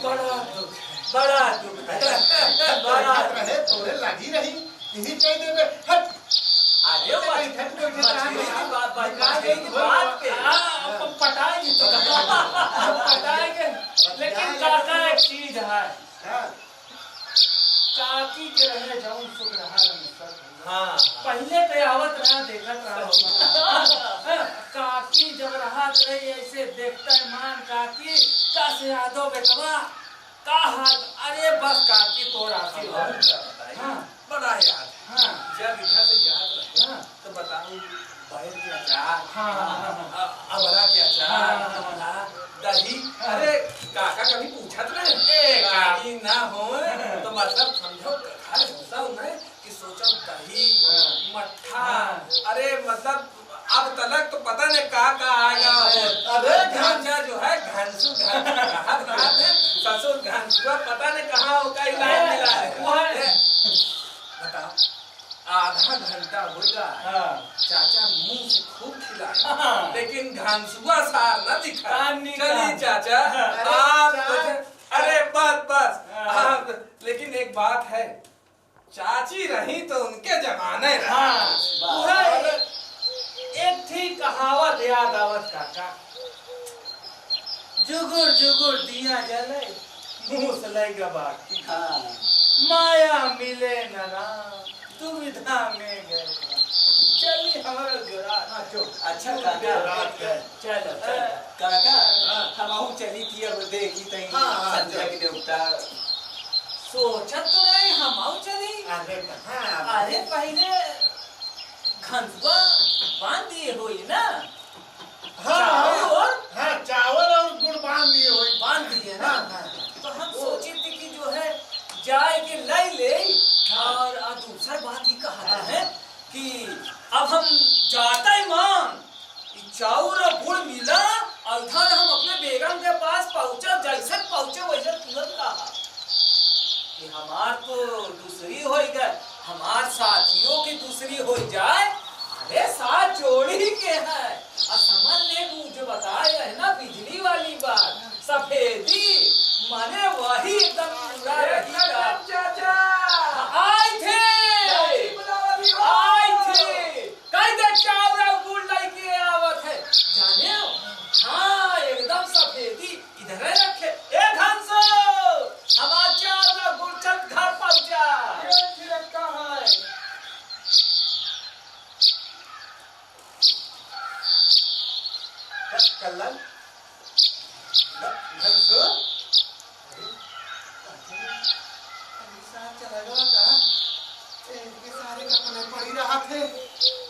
बड़ा दुख है, बड़ा रहे थोड़े लगी रही यही कह दे बे हट। अरे मछली की बात पे पटाएंगे तो पटाएंगे, लेकिन काका एक चीज है, काकी के रहे जाऊं सुख रहा रामेश्वर। हाँ पहले पे आवत रहा देखत रहा काकी जब रहत रही ऐसे देखता है मान काकी का से यादव बेटवा का हाल। अरे बस काकी तो राशि हाँ बड़ा याद है। हाँ जब इधर से जात रहे हाँ तो बताऊं बैल के अचार, हाँ अवरा के अचार, हाँ। दही। अरे काका कभी पूछत रहे काकी ना हो तो मतलब समझो घर घुसा उन्हें कि सोचो दही मट्ठा। अरे मतलब अब तलक तो पता नहीं का आएगा। अरे ढांचा जो है घनसू ससुर घनसुआ पता नहीं कहाँ होगा इलाज मिला है। बताओ आधा घंटा होगा चाचा मुंह से खूब खिलाए, लेकिन घनसुआ सार न दिखा। चलिए चाचा आप अरे बस आप, लेकिन एक बात है, चाची रही तो उनके जमाने पूरा एक थी कहावत याद आवत काका, जुगुर जुगुर दिया जले मुंह से लगा बाकी माया मिले न राम दुविधा में गए। चलिए हमारा जोड़ा अच्छा काका चलो काका हम चली थी अब देखी तई संध्या की देवता सोचत तो नहीं हम आओ चली। अरे कहाँ अरे पहले घनसुआ बांध दिए हुई ना, हाँ चावल और गुड़ बांध दिए हुए बांध दिए ना। हाँ। तो हम सोचे थे कि जो है जाए के लाई ले। और दूसरा बात ही कहा है कि अब हम जाता ही मान चाउर और गुड़ मिला और इधर हम अपने बेगम के पास पहुंचा, जैसे पहुंचे वैसे तुरंत कहा कि हमार तो दूसरी हो गए, हमार साथियों की दूसरी हो जाए। अरे साथ जोड़ी के है और समझ ले मुझे बताया है ना बिजली वाली बात, सफेदी माने वही एकदम पूरा रहेगा। कल्लन घनसो चला गया का इनके सारे कपड़े पड़ी रहा थे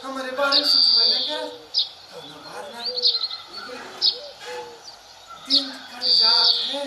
हमारे बारे में सोचवे ने क्या तो न मारना दिन कट जात है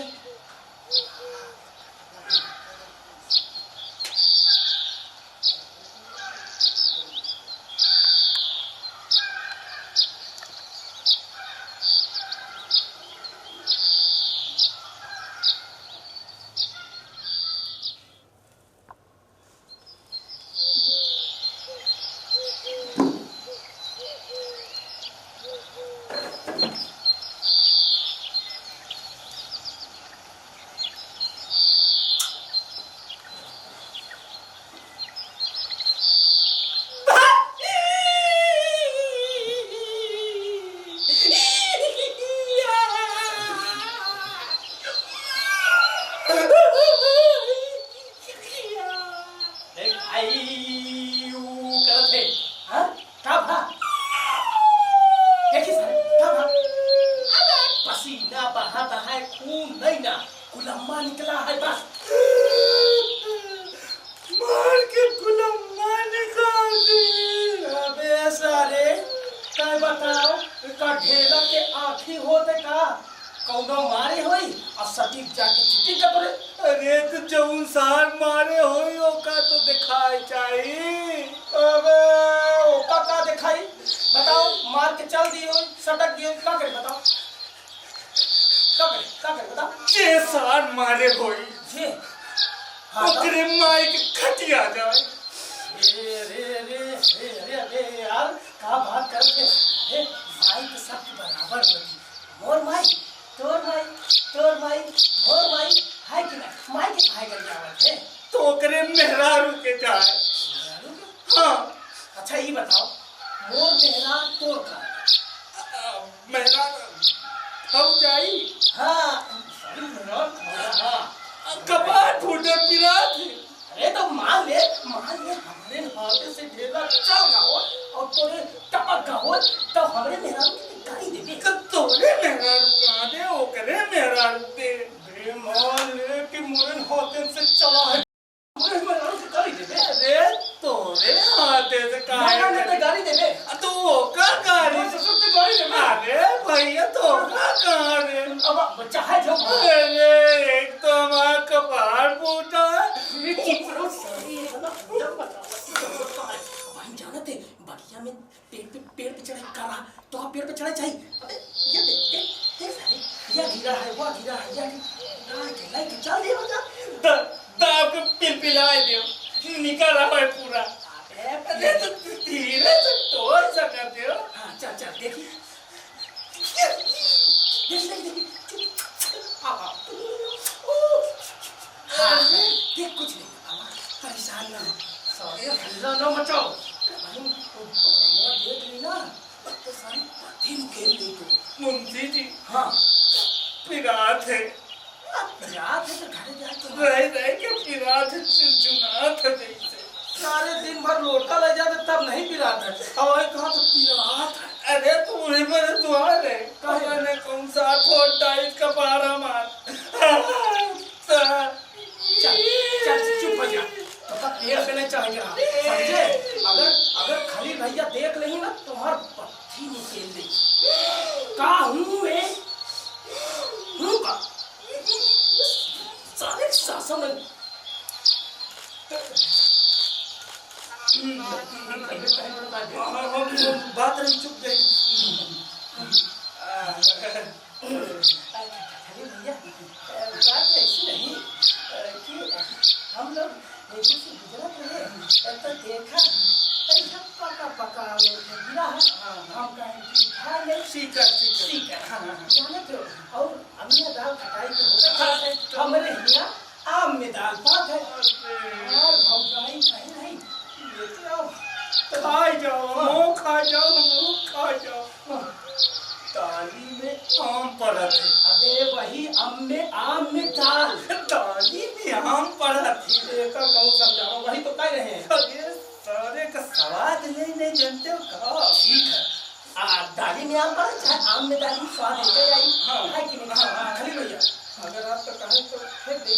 दाली में आम पड़ा, चाहे आम में दाली स्वाद लेते आई। हाँ है कि नहीं? हाँ, खलील भैया अगर आपका कहें तो फेंक दे।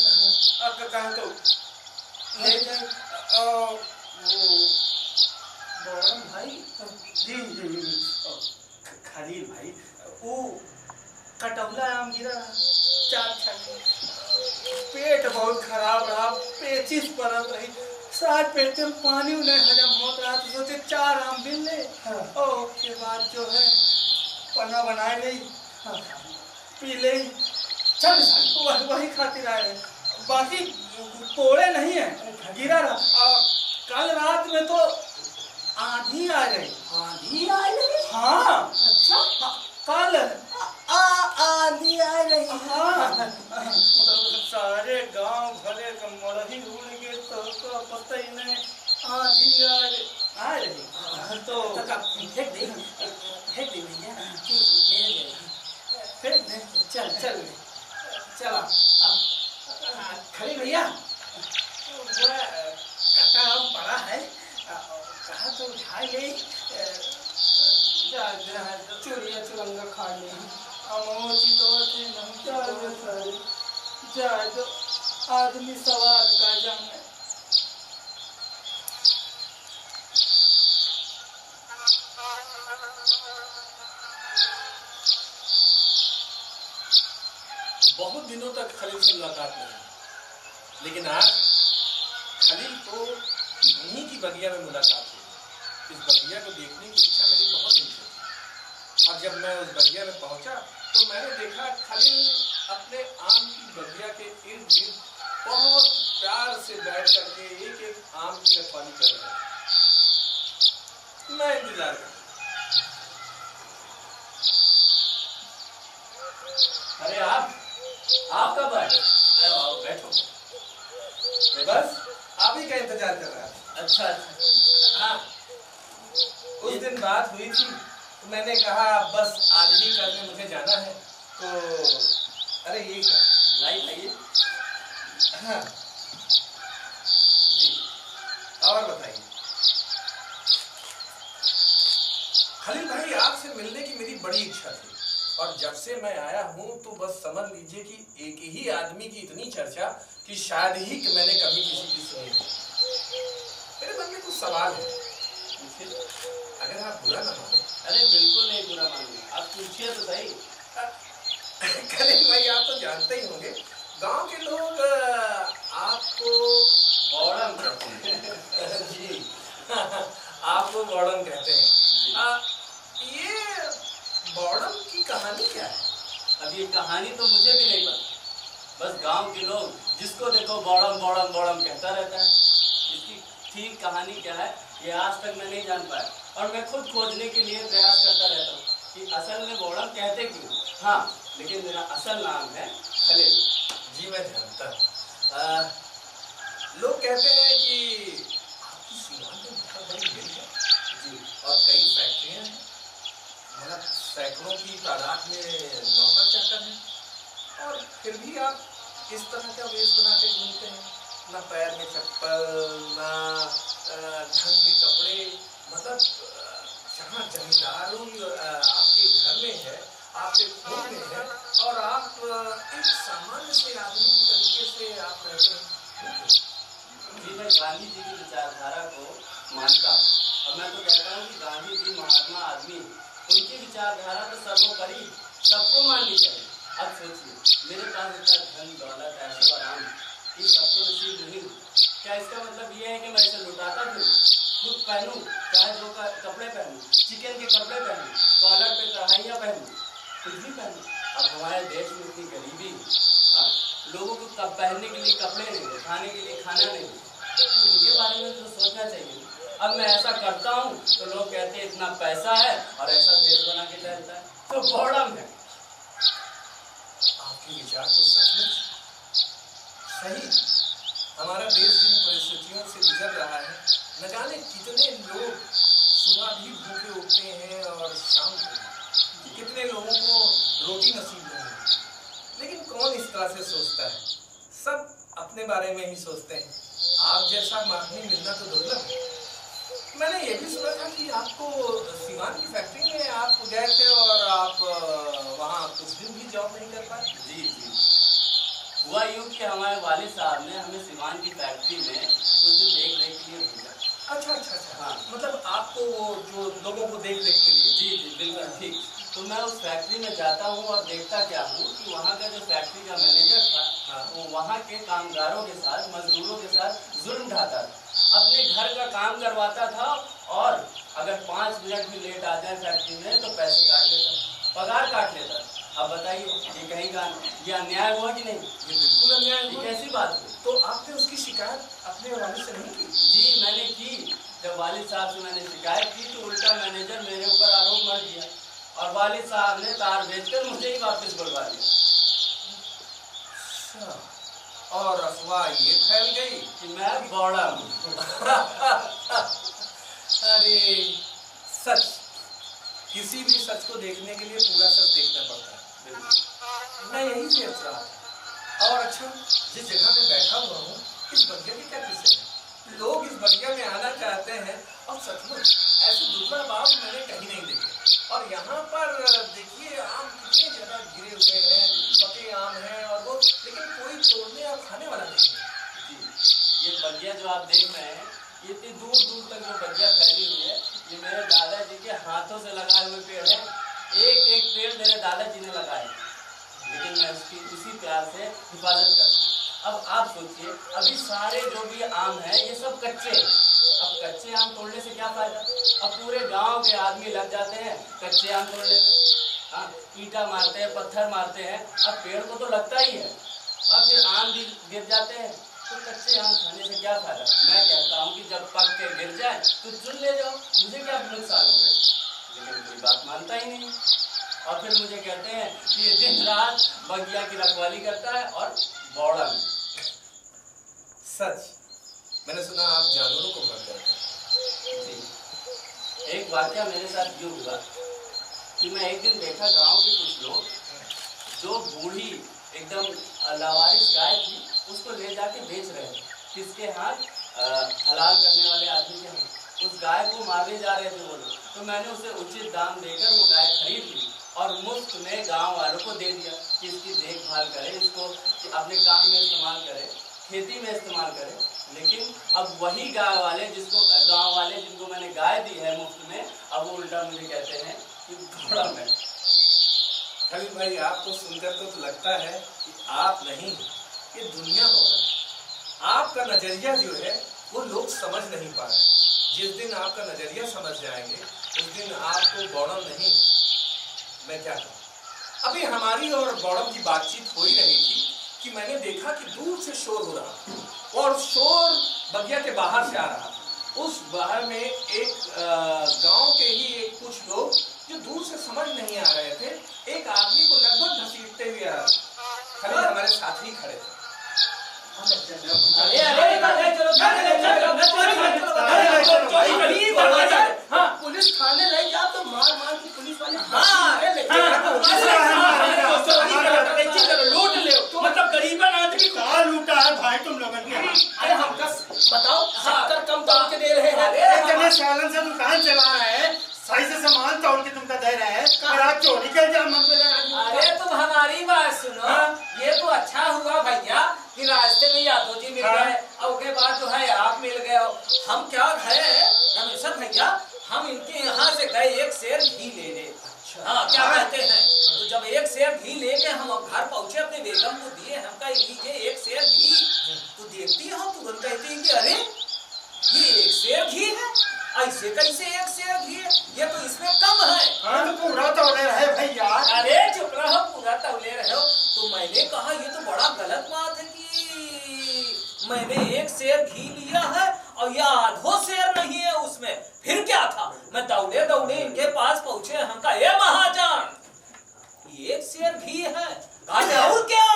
आपका कहा तो ले जाए। वो बॉडम भाई जी खलील भाई, वो कटौला आम गिरा, 4 छक्के, पेट बहुत खराब रहा, पेचिस पड़त रही, साथ पेट में पानी नहीं हजम होत रहा, तो सोचे 4 आम मिल ले। और उसके बाद जो है पन्ना बनाए ले, पी ले, चल वही खातिर आए रहे, बाकी तोड़े नहीं है, गिरा रहा। कल रात में तो आंधी आ गई। आंधी आ रही? हाँ अच्छा, कल आंधी आ रही। हाँ तो सारे गांव भरे का मरही उड़ गए, तो पता ही नहीं आंधी आ रही। तो फेंक दे भैया, कि ले ले। फिर चल चला खलील भैया, कटा आम पड़ा है, कहा तो उठा ले। चुरिया चुरंगा खा ले। आदमी सवाल का जाने। बहुत दिनों तक खलील से मुलाकात नहीं, लेकिन आज खलील को उन्हीं की बगिया में मुलाकात हुई। इस बगिया को देखने की इच्छा मेरी बहुत दिन से थी, और जब मैं उस बगिया में पहुंचा तो मैंने देखा खलील अपने आम की बगिया के इर्द गिर्द बहुत प्यार से बैठ करके एक एक आम की रखवाली कर रहे हैं। मैं इंतजार कर। अरे आप कब आए? आओ बैठो। मैं बस आप ही का इंतजार कर रहा था। अच्छा, हाँ, उस दिन बात हुई थी तो मैंने कहा बस आज ही करने मुझे जाना है, तो अरे ये क्या लाइट आइए। हाँ जी, और बताइए। खलील भाई, आपसे मिलने की मेरी बड़ी इच्छा थी, और जब से मैं आया हूं तो बस समझ लीजिए कि एक ही आदमी की इतनी चर्चा कि शायद ही कि मैंने कभी किसी की सुनी हो। मेरे मन में कुछ सवाल है, अगर आप बुरा ना माने। अरे बिल्कुल नहीं बुरा मानूंगा, आप पूछिए तो सही। खलील भाई, आप तो जानते ही होंगे गांव के लोग आपको बॉडम कहते हैं। जी आपको बॉडम कहते हैं। ये बॉडम की कहानी क्या है? अब ये कहानी तो मुझे भी नहीं पता, बस गांव के लोग जिसको देखो बॉडम बॉडम बॉडम कहता रहता है। इसकी ठीक कहानी क्या है ये आज तक मैं नहीं जान पाया, और मैं खुद खोजने के लिए प्रयास करता रहता हूँ कि असल में बॉडम कहते क्यों। हाँ, लेकिन मेरा असल नाम है खलील। जी मैं जानता हूँ। लोग कहते हैं कि आपकी सीवान में बहुत बड़ी मिल है जी, और कई फैक्ट्रियाँ हैं, मतलब सैकड़ों की तादाद में नौकर चाकर हैं, और फिर भी आप इस तरह का वेश बना के घूमते हैं, ना पैर में चप्पल, ना ढंग के कपड़े, मतलब जहाँ जमींदारों आपके घर में है, आपके खून में है, और आप एक सामान्य से आदमी की तरीके से आप रहते हैं। जी, मैं गांधी जी की विचारधारा को मानता हूँ, और मैं तो कहता हूँ कि गांधी जी महात्मा आदमी, उनकी विचारधारा तो सर्वोपरि सबको माननी चाहिए। अब सोचिए, मेरे पास इतना धन दौलत ऐशो आराम ये सबको नसीब नहीं, क्या इसका मतलब ये है कि मैं इसे लुटाता फिरूं, खुद पहनूं, चाहे जो कपड़े पहनूं, चिकन के कपड़े पहनूं, कॉलर पे कढ़ाइयाँ पहनूं, कुछ भी पहनूं। अब हमारे देश में इतनी गरीबी है, लोगों को पहनने के लिए कपड़े नहीं है, खाने के लिए खाना नहीं है, तो उनके बारे में तो सोचना चाहिए। अब मैं ऐसा करता हूँ तो लोग कहते हैं इतना पैसा है और ऐसा देश बना के टहलता है, तो बॉडम है। आपके विचार तो सचमुच सही। हमारा देश जिन परिस्थितियों से गुजर रहा है, न जाने कितने लोग सुबह भी भूखे उठते हैं और शाम को कितने लोगों को रोटी नसीब नहीं होती, लेकिन कौन इस तरह से सोचता है? सब अपने बारे में ही सोचते हैं। आप जैसा आदमी मिलना तो दुर्लभ है। मैंने ये भी सुना था कि आपको सीवान की फैक्ट्री में आप गए थे हुआ यूँ कि हमारे वालिद साहब ने हमें सीमान की फैक्ट्री में कुछ दिन देख रेख के लिए भेजा। अच्छा अच्छा अच्छा, हाँ। मतलब आपको वो जो लोगों को देख रेख के लिए। जी जी बिल्कुल ठीक। तो मैं उस फैक्ट्री में जाता हूँ और देखता क्या हूँ कि वहाँ का जो फैक्ट्री का मैनेजर था हाँ। वो वहाँ के कामगारों के साथ, मजदूरों के साथ जुल्म ढाता था, अपने घर का काम करवाता था और अगर 5 मिनट भी लेट आ जाए फैक्ट्री में तो पैसे काट लेता, पगार काट लेता। अब बताइए ये कहीं का ये अन्याय हुआ कि नहीं? ये बिल्कुल अन्याय ये हुआ। कैसी बात हुई? तो आपने उसकी शिकायत अपने वालिद से नहीं की? जी मैंने की। जब वालिद साहब से मैंने शिकायत की तो उल्टा मैनेजर मेरे ऊपर आरोप मढ़ दिया और वालिद साहब ने तार बेचकर मुझे ही वापस बुलवा दिया। अच्छा, और अफवाह ये फैल गई कि मैं बौड़ा हूँ। अरे सच, किसी भी सच को देखने के लिए पूरा सच देखना पड़ता है। मैं यही सोच रहा था। और अच्छा, जिस जगह में बैठा हुआ हूँ इस बगिया के क्या किस्से हैं? लोग इस बगिया में आना चाहते हैं और सचमुच ऐसे दुर्लभ आम मैंने कहीं नहीं देखे। और यहाँ पर देखिए आम कितने जगह गिरे हुए हैं, पके आम हैं और वो, लेकिन कोई तोड़ने और खाने वाला नहीं है। जी ये बगिया जो आप देख रहे हैं ये इतनी दूर दूर तक जो बगिया फैली हुई है ये मेरे दादाजी के हाथों से लगाए हुए पेड़ है। एक एक पेड़ मेरे दादाजी ने लगाए, लेकिन मैं उसकी उसी प्यार से हिफाजत करता हूँ। अब आप सोचिए अभी सारे जो भी आम हैं ये सब कच्चे हैं। अब कच्चे आम तोड़ने से क्या फायदा? अब पूरे गांव के आदमी लग जाते हैं कच्चे आम तोड़ लेते हैं, हाँ ईंटा मारते हैं, पत्थर मारते हैं। अब पेड़ को तो लगता ही है, अब फिर आम भी गिर जाते हैं, तो कच्चे आम खाने से क्या फायदा? मैं कहता हूँ कि जब पक के गिर जाए तो चुन ले जाओ, मुझे क्या नुकसान हो गया? लेकिन कोई बात मानता ही नहीं और फिर मुझे कहते हैं कि ये दिन रात बगिया की रखवाली करता है और बौड़ा में। सच, मैंने सुना आप जानवरों को मारते हैं। जी एक वाकया मेरे साथ यूँ हुआ कि मैं एक दिन देखा गांव के कुछ लोग जो बूढ़ी एकदम लावारिस गाय थी उसको ले जाके बेच रहे थे। किसके हाथ? हलाल करने वाले आदमी के हाथ। उस गाय को मारने जा रहे थे वो लोग, तो मैंने उसे उचित दाम देकर वो गाय खरीद ली और मुफ्त में गांव वालों को दे दिया कि इसकी देखभाल करे, इसको अपने काम में इस्तेमाल करे, खेती में इस्तेमाल करे। लेकिन अब वही गाय वाले गांव वाले जिनको मैंने गाय दी है मुफ्त में, अब वो उल्टा मुझे कहते हैं कि घोड़ा में। खलील भाई आपको सुनकर तो लगता है कि आप नहीं, ये दुनिया बौड़ा है। आपका नजरिया जो है वो लोग समझ नहीं पा रहे। जिस दिन आपका नजरिया समझ जाएंगे उस दिन आपको बौड़म नहीं, मैं क्या कहूँ। अभी हमारी और बौड़म की बातचीत हो ही रही थी कि मैंने देखा कि दूर से शोर हो रहा और शोर बगिया के बाहर से आ रहा। उस बाहर में एक गांव के ही एक कुछ लोग जो दूर से समझ नहीं आ रहे थे, एक आदमी को लगभग घसीटते हुए आ रहे। खलील हमारे साथ ही खड़े थे। अरे अरे चलो पुलिस थाने ले जा तो मार मार के पुलिस वाले लूट ले, मतलब गरीबन आदमी को कहाँ लूटा है भाई तुम लोगों ने? अरे हमका बताओ, 70 कम दाम के दे रहे हैं। एक जने सालन से दुकान चला रहे हैं, सही से सामान तोड़ के तुमका दे रहे हैं और आज चोरी कर इल्जाम मत लगा। अरे तुम हमारी बात सुनो, ये तो अच्छा हुआ भैया कि रास्ते में यादव जी मिल गए और उसके बाद जो है आप मिल गए। हम क्या गए रमेश्वर भैया, हम इनके यहाँ से गए एक सेर घी लेने। हाँ क्या कहते हैं, तो जब एक सेर घी लेके हम घर पहुंचे अपने बेगम को दिए, हम कहा लीजिए एक सेर घी। तो देखती हो तुरंत कहती है कि अरे ये एक सेर घी है, ऐसे कैसे एक सेर घी है, ये तो इसमें कम है। हाँ तो पूरा तोड़े रहे भैया। अरे चुप रहो, पूरा तौले रहे हो। तो मैंने कहा ये तो बड़ा गलत बात है कि मैंने एक सेर घी लिया है और यह आधो सेर नहीं है उसमें। फिर क्या था, मैं दौड़े दौड़े इनके पास पहुंचे, हम कहा ए महाजन एक सेर घी है। कहा और क्या,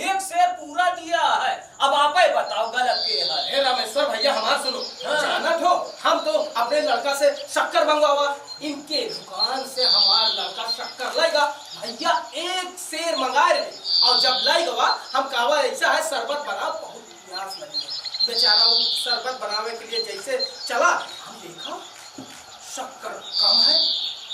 एक सेर पूरा दिया है, अब आप ही बताओ गलत के है। हे रामेश्वर भैया हमार सुनो, हाँ। जानत हो हम तो अपने लड़का से शक्कर मंगवावा, इनके दुकान से हमार लड़का शक्कर लेगा भैया, एक सेर मंगा रहे और जब लेगा हम कहवा ऐसा है शरबत बनाओ, बहुत प्यास लगी है बेचारा। वो शरबत बनावे के लिए जैसे चला, हम देखा शक्कर कम है,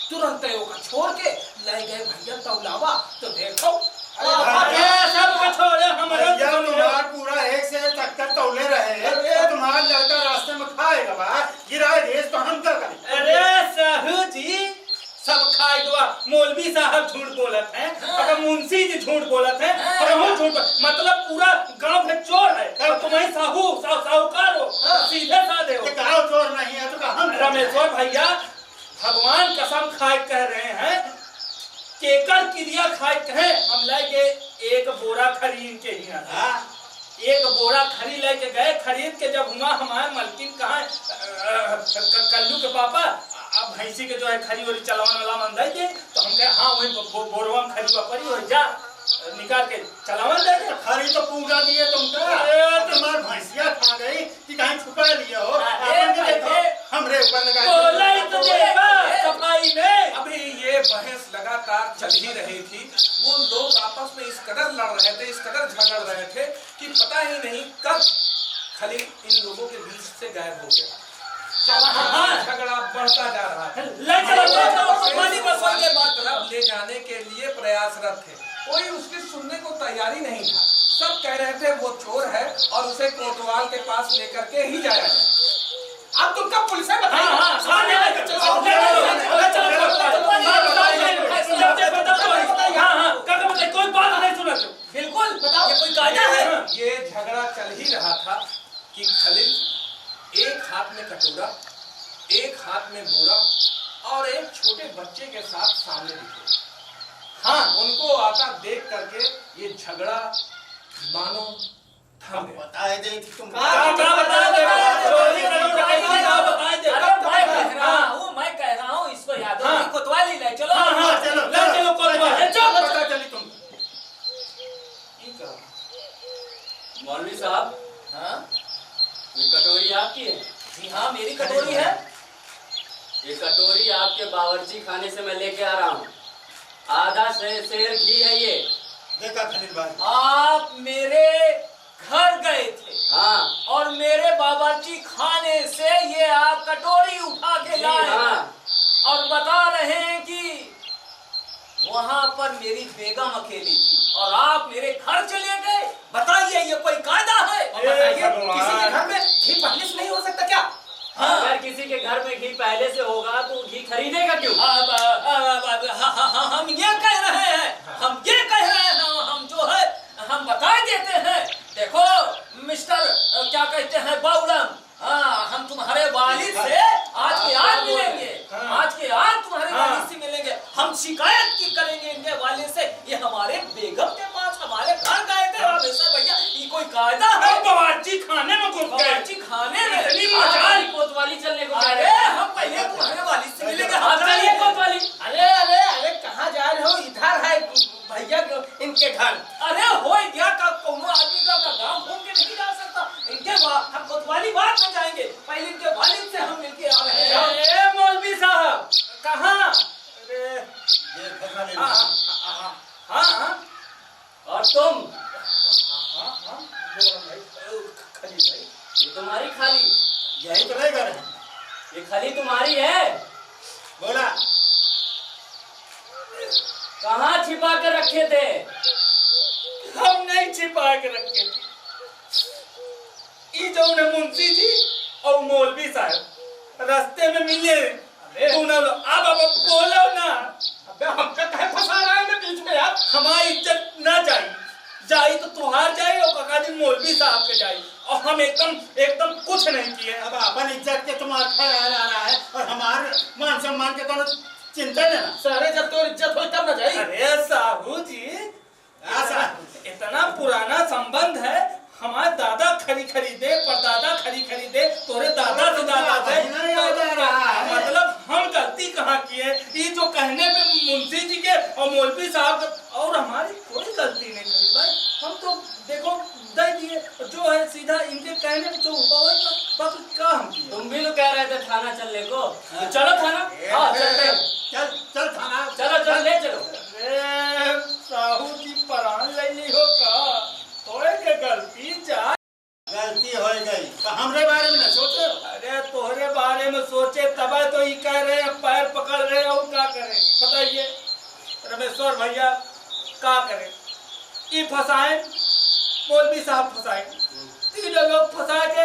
तुरंत का छोड़ के ले गए भैया तौलावा। तो देखो सब छोड़े हमारे भैया तुम्हारा पूरा एक से चक्कर तौले रहे तो तुम्हारा लड़का रास्ते में खाएगा बा गिराए रेस तो हम क्या करें। अरे साहू जी सब खाए दुआ मौलवी साहब झूठ बोलत हैं अगर मुंशी जी झूठ बोलत हैं और हम झूठ मतलब पूरा गांव में चोर है और तुम्हें साहूकार हो सीधे साधे हो। गाँव चोर नहीं है तो कहाँ रमेश्वर भैया भगवान कसम खाए कह रहे हैं केकर क्रिया खाए कहे हम लेके एक बोरा खरीद के ही आए। एक बोरा खरीद लेके गए खरीद के जब हुआ हमारे मलकिन कहा कल्लू के पापा अब भैंसी के जो है खरी वरी चलावन वाला मन दे तो हम कहे हाँ वही बोरवा में खरी परी हो जा निकाल के चलावन दे दे। खरी तो पूजा दिए तुमका तुम्हार भैंसिया खा गई कि कहीं छुपा लिए हो हमरे ऊपर लगा सफाई में। अभी ये बहस लगातार चल ही रही थी। वो लोग आपस में इस कदर लड़ रहे थे, इस कदर झगड़ रहे थे कि पता ही नहीं कब खलील इन लोगों के बीच से गायब हो गया। झगड़ा बढ़ता जा रहा था। तरफ ले जाने के लिए प्रयासरत थे, कोई उसकी सुनने को तैयारी नहीं था। सब कह रहे थे वो चोर है और उसे कोतवाल के पास लेकर के ही जाया जाए। अब तुमका पुलिस है कोई बात नहीं सुना बिल्कुल बताओ ये कोई कायदा है। ये झगड़ा चल ही रहा था कि खलील एक हाथ में कटोरा, एक हाथ में बोरा और एक छोटे बच्चे के साथ सामने दिखे। हाँ, उनको आता देख करके ये झगड़ा मानो थम गया। बताए दे तुम मैं कह रहा हूँ इसको याद हो कोतवाली ले चलो। चलो पता चली तुम मौलवी साहब हाँ ये कटोरी आपकी है? जी हाँ मेरी कटोरी है। ये कटोरी आपके बावर्ची खाने से मैं लेके आ रहा हूँ। आधा शेर घी है ये। देखा खलील भाई आप मेरे घर गए थे हाँ और मेरे बावर्ची खाने से ये आप कटोरी उठा के लाए हाँ। और बता रहे हैं कि वहां पर मेरी बेगम अकेली थी और आप मेरे घर चले गए। बताइए ये कोई कायदा है? बताइए किसी के घर में घी पहले से नहीं हो सकता क्या? हाँ। अगर किसी के घर में घी पहले से होगा तो घी खरीदेगा क्यों? हम ये कह रहे हैं, हम जो है हम बता देते हैं। देखो मिस्टर क्या कहते हैं बाउलम, हम तुम्हारे वालिद से आज के आज मिलेंगे, आज के आज तुम्हारे वालिद से मिलेंगे। हम शिकायत की करेंगे इनके वालिद से। ये हमारे बेगम के पास हमारे घर गए थे रामेश्वर भैया, ये कोई कायदा है? बावर्ची खाने में घुस गए। बावर्ची खाने में आज कोतवाली चलने को अरे हम पहले तुम्हारे वालिद से मिलेंगे। आप चलिए कोतवाली। अरे कहाँ जा रहे हो? इधर है भैया इनके घर। अरे हो गया का कोनो आदमी का गांव घूम के नहीं जा सकता। इनके हम कोतवाली बाद में जाएंगे, पहले इनके वालिद से हम मिलके आ रहे हैं। अरे मौलवी साहब कहाँ? अरे हाँ और तुम खलील भाई ये तुम्हारी खाली, यही तो नहीं कर ये खाली तुम्हारी है। बोला कहाँ छिपा कर रखे थे? हम नहीं छिपा के रखे थे। जो मुंशी जी और मौलवी साहब रास्ते में मिले अब बोलो ना। अबे हमका कहे फंसा रहा है बीच में यार? हमारी इज्जत ना जाई तो तुहार जाई और काका जी मौलवी साहब के जाई और हम एकदम कुछ नहीं किए। अब अपन इज्जत के तुम्हारा ख्याल आ रहा है और हमारे मान सम्मान के तो चिंता लेना। सारे जब तो इज्जत हो तब ना जाई। अरे साहू जी इतना पुराना संबंध है। हमारे दादा खरीदे परदादा खरीदे तोरे दादा से दादा थे। मतलब हम गलती कहाँ किए? ये जो कहने पे मुंशी जी के और मौलवी साहब और हमारी कोई गलती नहीं करी भाई। हम तो देखो दे दिए जो है सीधा इनके कहने पे जो हुआ क्या हम किए? तुम भी तो कह रहे थे थाना चलने को। तो चलो थाना। हाँ चलते हैं। चल थाना चलो ले चलो। अरे साहू जी प्राण ले ली हो का तोरे के गलती जा गलती हो गई तो हमरे बारे में ना सोचो। अरे तोहरे बारे में सोचे तब तो ये कह रहे हैं पैर पकड़ रहे और क्या करें? बताइए रमेश्वर भैया क्या करें? ये फंसाए, मौलवी साहब फंसाए, तीनों लोग फंसा के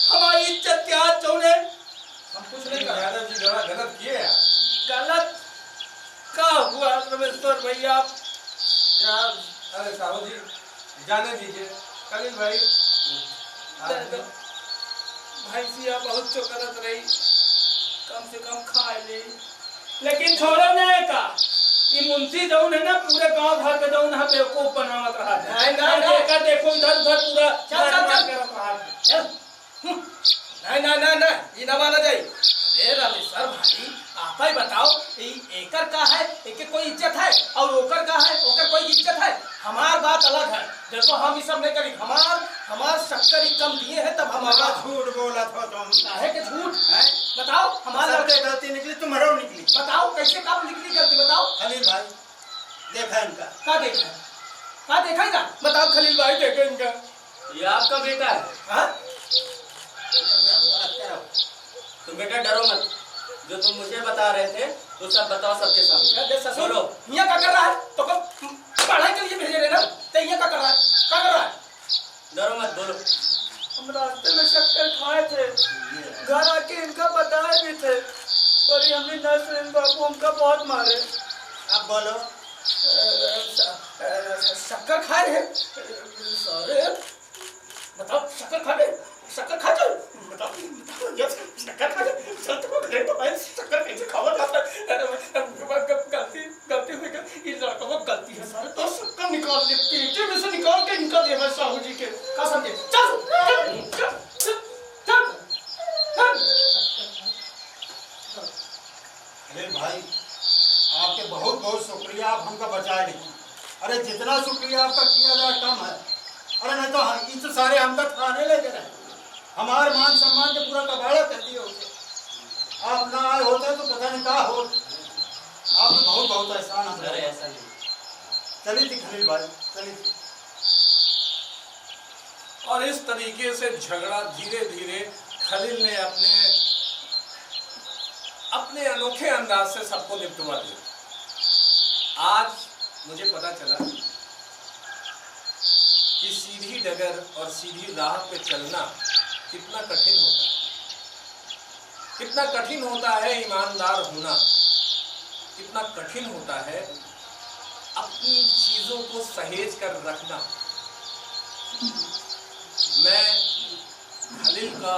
हमारी इज्जत के हाथ छोड़े। हम कुछ नहीं कर रहे जी, जरा गलत किए यार। गलत क्या हुआ रमेश्वर भैया? यार अरे साहब जी जाने दीजिए, खलील भाई भैंसिया बहुत जो गलत रही, कम से कम खा ले, लेकिन छोड़ो नहीं का ये मुंशी जौन है ना पूरे गांव भर के जौन है बेवकूफ बनावत रहा है। नहीं, देखो इधर उधर पूरा चल। नहीं ये ना माना जाए। अरे रामेश्वर भाई आप ही बताओ, एकर का है, एके कोई इज्जत है और ओकर का है, ओकर कोई इज्जत है। हमार बात अलग है। देखो हम ये सब नहीं करी, हमार शक्कर ही कम दिए हैं तब हमारा झूठ बोला था तुम। काहे के झूठ है? बताओ हमारा सबके गलती निकली, तुम्हारा निकली। बताओ कैसे काम निकली गलती बताओ। खलील भाई देखा इनका, क्या देखा है? क्या देखा है? बताओ खलील भाई देखो इनका। ये आपका बेटा है। हाँ? तुम बेटा डरो मत, जो तुम मुझे बता रहे थे वो सब बताओ सबके सामने। ससुर यहाँ क्या कर रहा है? तो पढ़ाई के लिए भेजे रहे ना, तो यहाँ क्या कर रहा है? क्या कर रहा है? डरो मत, बोलो। हम रास्ते में शक्कर खाए थे, घर आके इनका बताए भी थे, पर ये हमने नसरीन बाबू हमका बहुत मारे। अब बोलो। शक्कर खाए रहे? अरे बताओ शक्कर खा रहे? शक्कर खा जाओ, बताओ शक्कर खा जाओ। चल तुम घरे तो भाई शक्कर कैसे खावा जाता है? गलती हुई क्या? इस लड़का को गलती है सारे, तो शक्कर निकाल ले, पेटे में से निकाल के इनका दे भाई साहू जी के। क्या समझे? खलील भाई आपके बहुत बहुत शुक्रिया, आप हमका बचाए नहीं। अरे जितना शुक्रिया आपका किया जाए कम है। अरे नहीं तो ये तो सारे हमका थाने ले गए, हमारे मान सम्मान के पूरा कबाड़ा कर दिए होते। आप ना आए होते तो पता नहीं क्या हो। आप बहुत बहुत एहसान है। अरे ऐसा नहीं। चलिए थी खलील भाई, चलिए। और इस तरीके से झगड़ा धीरे धीरे खलील ने अपने अनोखे अंदाज से सबको निपटवा दिया। आज मुझे पता चला कि सीधी डगर और सीधी राह पे चलना कितना कठिन होता है, कितना कठिन होता है ईमानदार होना, कितना कठिन होता है अपनी चीजों को सहेज कर रखना। मैं खलील का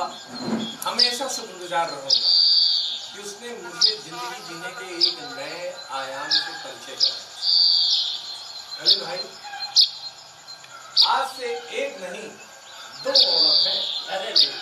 हमेशा शुक्रगुजार रहूंगा कि उसने मुझे जिंदगी जीने के एक नए आयाम से परिचय कराया। खलील भाई आज से एक नहीं 2 औरत हैं। अरे नहीं।